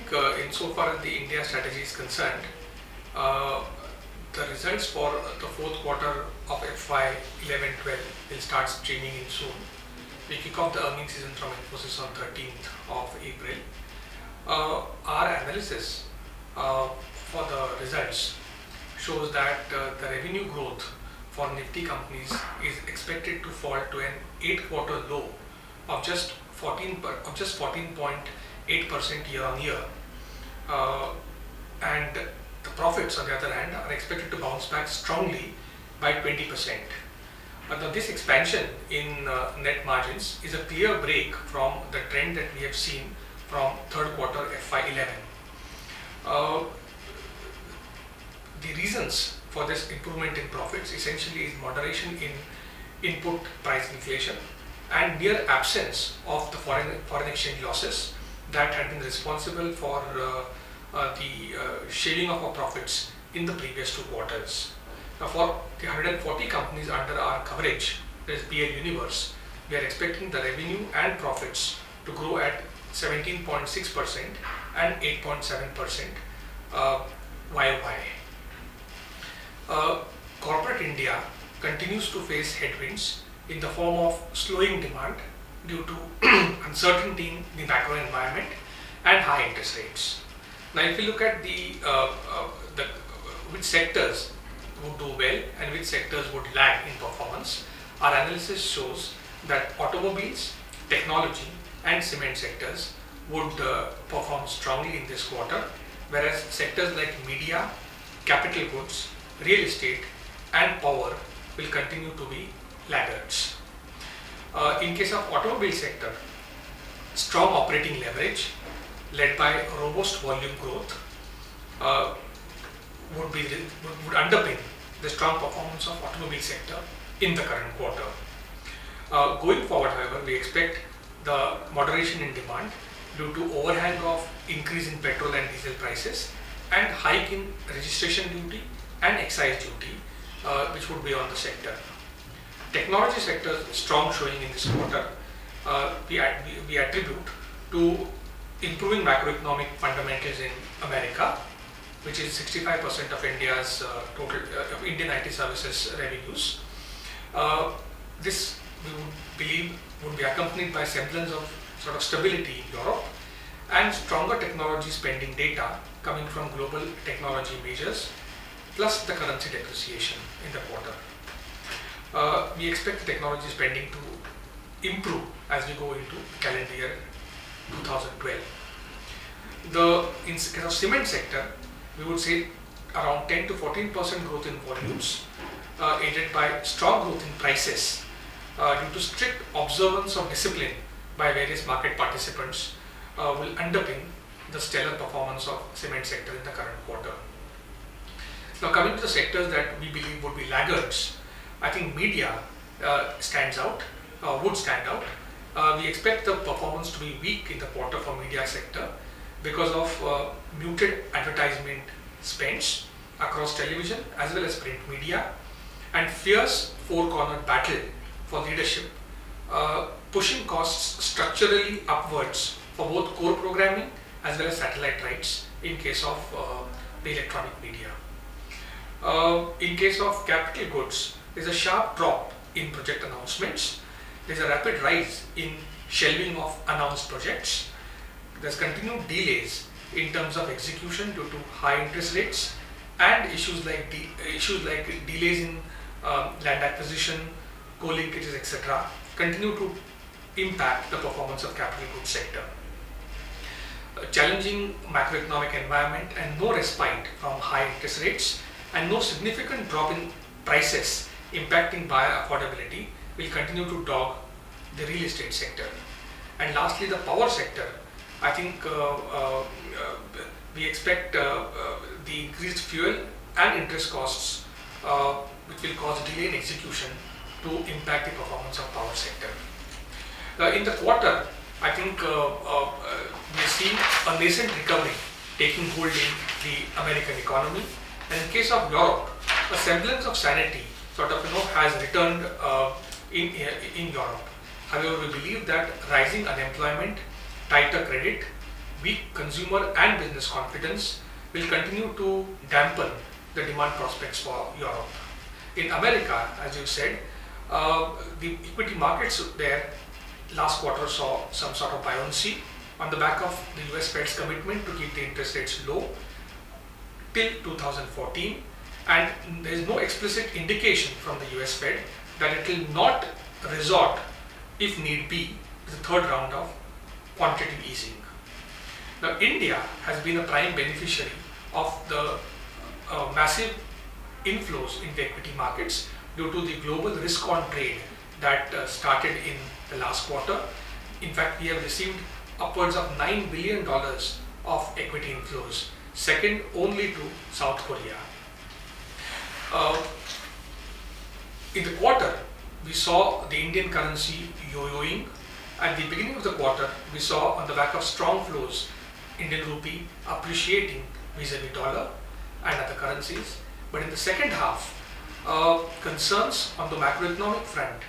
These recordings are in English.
think insofar as the India strategy is concerned, the results for the fourth quarter of FY 11-12 will start streaming in soon. We kick off the earnings season from Infosys on 13th of April. Our analysis for the results shows that the revenue growth for Nifty companies is expected to fall to an 8-quarter low of just 14.8% year on year, and the profits on the other hand are expected to bounce back strongly by 20%. Now this expansion in net margins is a clear break from the trend that we have seen from third quarter FY11. The reasons for this improvement in profits essentially is moderation in input price inflation and near absence of the foreign exchange losses that had been responsible for the shaving of our profits in the previous 2 quarters. Now for the 140 companies under our coverage, that is PL Universe, we are expecting the revenue and profits to grow at 17.6% and 8.7% YOY. Corporate India continues to face headwinds in the form of slowing demand due to uncertainty in the macro environment and high interest rates. Now if you look at which sectors would do well and which sectors would lag in performance, our analysis shows that automobiles, technology and cement sectors would perform strongly in this quarter, whereas sectors like media, capital goods, real estate and power will continue to be laggards. In case of automobile sector, strong operating leverage led by robust volume growth would underpin the strong performance of automobile sector in the current quarter. Going forward, however, we expect the moderation in demand due to overhang of increase in petrol and diesel prices and hike in registration duty and excise duty, which would be on the sector. Technology sector strong showing in this quarter we attribute to improving macroeconomic fundamentals in America, which is 65% of India's total Indian IT services revenues. This we would believe would be accompanied by semblance of sort of stability in Europe and stronger technology spending data coming from global technology majors, plus the currency depreciation in the quarter. We expect technology spending to improve as we go into calendar year 2012. In case of cement sector, we would say around 10 to 14% growth in volumes, aided by strong growth in prices due to strict observance of discipline by various market participants will underpin the stellar performance of cement sector in the current quarter. Now coming to the sectors that we believe would be laggards, I think media would stand out. We expect the performance to be weak in the quarter for media sector because of muted advertisement spends across television as well as print media and fierce four-cornered battle for leadership, pushing costs structurally upwards for both core programming as well as satellite rights in case of the electronic media. In case of capital goods, there is a sharp drop in project announcements. There is a rapid rise in shelving of announced projects. There is continued delays in terms of execution due to high interest rates and issues like delays in land acquisition, co-linkages, etc. continue to impact the performance of capital goods sector. A challenging macroeconomic environment and no respite from high interest rates and no significant drop in prices impacting buyer affordability will continue to dog the real estate sector. And lastly, the power sector, I think we expect the increased fuel and interest costs which will cause delay in execution to impact the performance of power sector. In the quarter, I think we are seeing a nascent recovery taking hold in the American economy, and in case of Europe, a semblance of sanity sort of has returned in Europe. However, we believe that rising unemployment, tighter credit weak consumer and business confidence will continue to dampen the demand prospects for Europe. In America, as you said, the equity markets there last quarter saw some sort of buoyancy on the back of the US Fed's commitment to keep the interest rates low till 2014, and there is no explicit indication from the US Fed that it will not resort, if need be, to the third round of quantitative easing. Now, India has been a prime beneficiary of the massive inflows in the equity markets due to the global risk on trade that started in the last quarter. In fact, we have received upwards of $9 billion of equity inflows, second only to South Korea. In the quarter, we saw the Indian currency yo-yoing. At the beginning of the quarter, we saw on the back of strong flows, Indian rupee appreciating vis-a-vis dollar and other currencies. But in the second half, concerns on the macroeconomic front,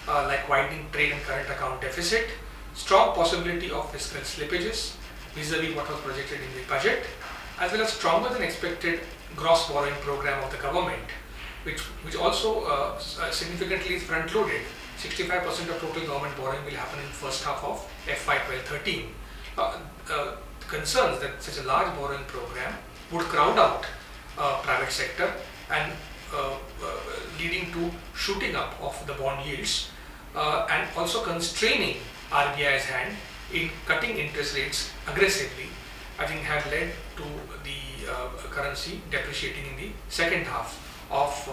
like widening trade and current account deficit, strong possibility of fiscal slippages vis-a-vis what was projected in the budget, as well as stronger than expected gross borrowing program of the government, which also significantly front-loaded. 65% of total government borrowing will happen in the first half of FY 12-13. Concerns that such a large borrowing program would crowd out private sector and leading to shooting up of the bond yields and also constraining RBI's hand in cutting interest rates aggressively, I think have led to the currency depreciating in the second half of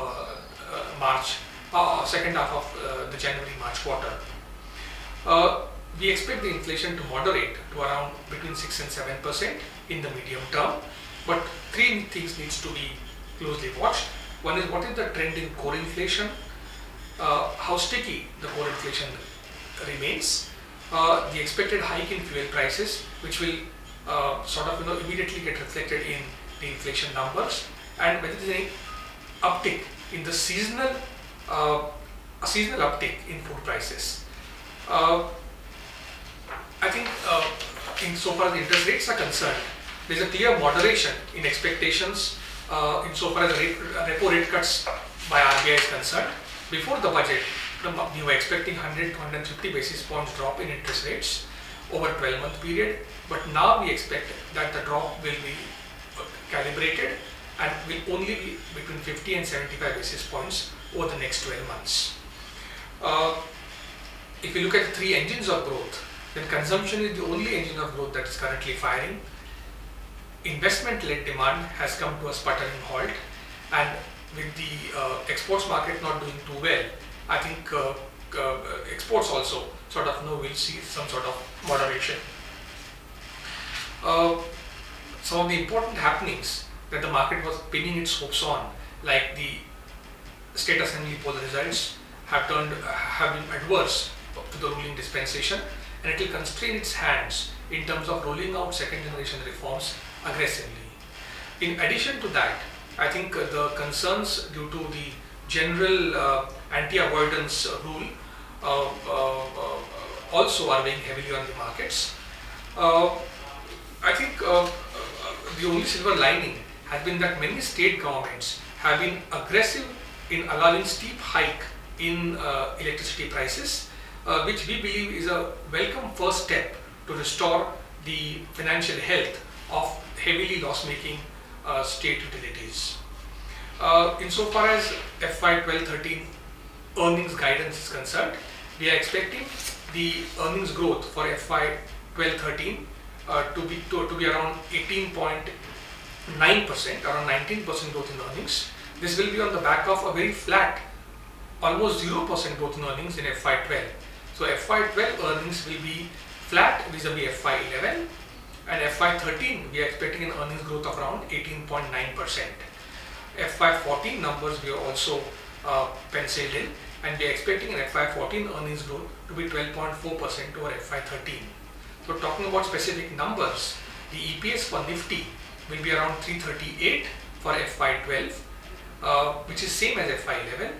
the January-March quarter. We expect the inflation to moderate to around between 6 and 7% in the medium term, but three things needs to be closely watched. One is, what is the trend in core inflation, how sticky the core inflation remains, the expected hike in fuel prices, which will immediately get reflected in the inflation numbers, and whether there is any uptick in the seasonal uptick in food prices. I think insofar as the interest rates are concerned, there is a clear moderation in expectations insofar as the repo rate cuts by RBI is concerned. Before the budget, we were expecting 100 to 150 basis points drop in interest rates over a 12-month period, but now we expect that the drop will be calibrated and will only be between 50 and 75 basis points over the next 12 months. If you look at the three engines of growth, then consumption is the only engine of growth that is currently firing. Investment-led demand has come to a sputtering halt, and with the exports market not doing too well, I think exports also will see some sort of moderation. Some of the important happenings that the market was pinning its hopes on, like the state assembly poll results, have been adverse to the ruling dispensation, and it will constrain its hands in terms of rolling out second generation reforms aggressively. In addition to that, I think the concerns due to the general anti-avoidance rule also are weighing heavily on the markets. I think the only silver lining has been that many state governments have been aggressive in allowing steep hike in electricity prices, which we believe is a welcome first step to restore the financial health of heavily loss-making state utilities. Insofar as FY 12-13 earnings guidance is concerned, we are expecting the earnings growth for FY 12-13 to be around 18.9%, around 19% growth in earnings. This will be on the back of a very flat, almost 0% growth in earnings in FY 12. So FY 12 earnings will be flat vis-a-vis FY 11, and FY 13 we are expecting an earnings growth of around 18.9%. FY 14 numbers we are also penciled in, and we are expecting an FY 14 earnings growth to be 12.4% over FY 13. So talking about specific numbers, the EPS for Nifty will be around 338 for FY 12, which is same as FY 11.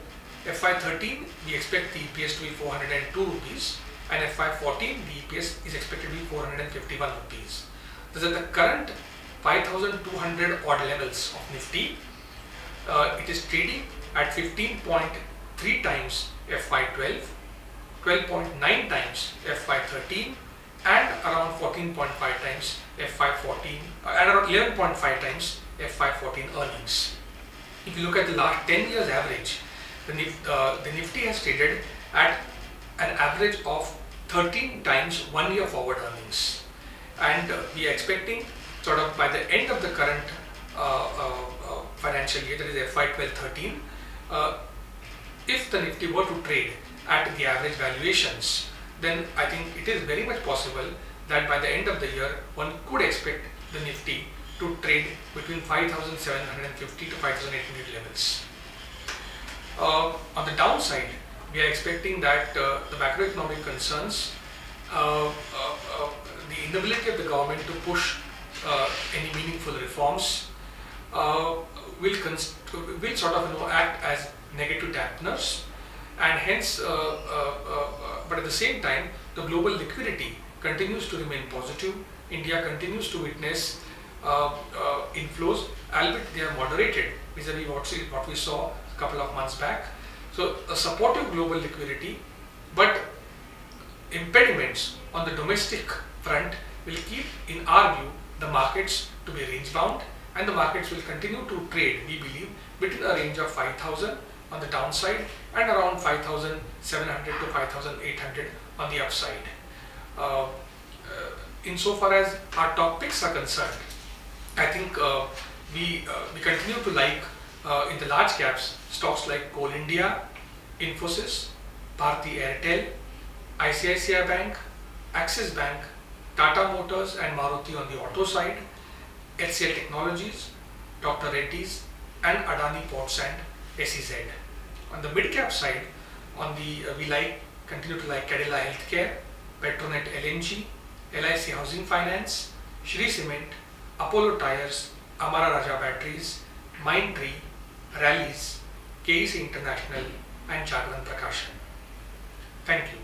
FY 13 we expect the EPS to be 402 rupees, and FY 14 the EPS is expected to be 451 rupees. Thus at the current 5,200 odd levels of Nifty, it is trading at 15.3 times FY12, 12.9 times FY13, and around 14.5 times FY14, and around 11.5 times FY14 earnings. If you look at the last 10 years average, the Nifty has traded at an average of 13 times 1 year forward earnings. And we are expecting sort of by the end of the current financial year, that is FY12-13, if the Nifty were to trade at the average valuations, then I think it is very much possible that by the end of the year, one could expect the Nifty to trade between 5,750 to 5,800 levels. On the downside, we are expecting that the macroeconomic concerns, the inability of the government to push any meaningful reforms will sort of act as negative dampeners, and hence but at the same time the global liquidity continues to remain positive. India continues to witness inflows, albeit they are moderated vis-a-vis what we saw a couple of months back. So a supportive global liquidity, but impediments on the domestic front will keep, in our view, the markets to be range bound, and the markets will continue to trade, we believe, between a range of 5,000 on the downside and around 5,700 to 5,800 on the upside. Insofar as our top picks are concerned, I think we continue to like in the large caps stocks like Coal India, Infosys, Bharti Airtel, ICICI Bank, Axis Bank, Tata Motors and Maruti on the auto side, HCL Technologies, Dr. Reddy's, and Adani Ports and SEZ. On the mid cap side, we continue to like Cadila Healthcare, Petronet LNG, LIC Housing Finance, Shri Cement, Apollo Tyres, Amara Raja Batteries, Mindtree, Rallies, KEC International, and Jagran Prakashan. Thank you.